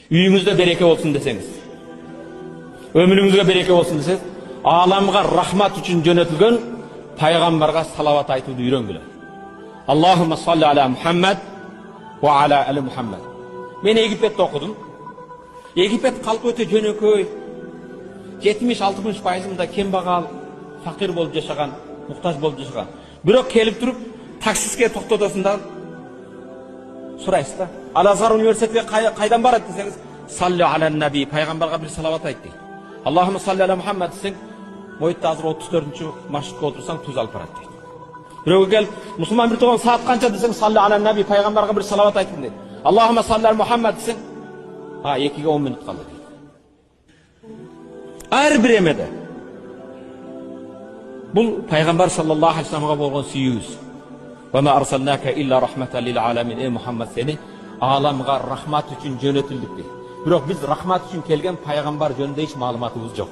Үйіңізде береке болсын десеңіз, өміріңізге береке болсын десеңіз, аламға рахмат үшін жөнөтілген пайғамбарға салават айтуды үйренгіле. Аллахумма салли аля Мухаммад ва аля али Мухаммад. Мен Египетте оқыдым. Египет қалпы өте жөнөкөй. 70-60% кембағал, фақир болып жашаған, мұқтаж болып жашаған. Бирок келіп тұрып, таксиске тоқтатасында сұрайсыз да. Ал-Азар университетке қайдан барады десеңіз, салли аля наби, пайғамбарға бір салават айт дейді. Аллахумма салли аля Мухаммад десең, Мойытта азыр 34-ші маршрутқа отырсаң туз алып барады дейді. Біреуге келіп, мұсылман бір туған саат қанша десең, салли аля наби, пайғамбарға бір салават айтын дейді. Аллахумма салли аля Мухаммад десең, 2-ге 10 минут қалды дейді. Әрбір емеді. Бұл пайғамбар саллаллаху алейхи вассаламға болған сүйүүбүз. Ва ма арсалнака илля рахматан лил аламин. Ey Muhammed, seni alamga rahmat üçün jönötüldük дейді. Бирок biz rahmat üçün келген пайғамбар жөнүндө эч маалыматыбыз жок.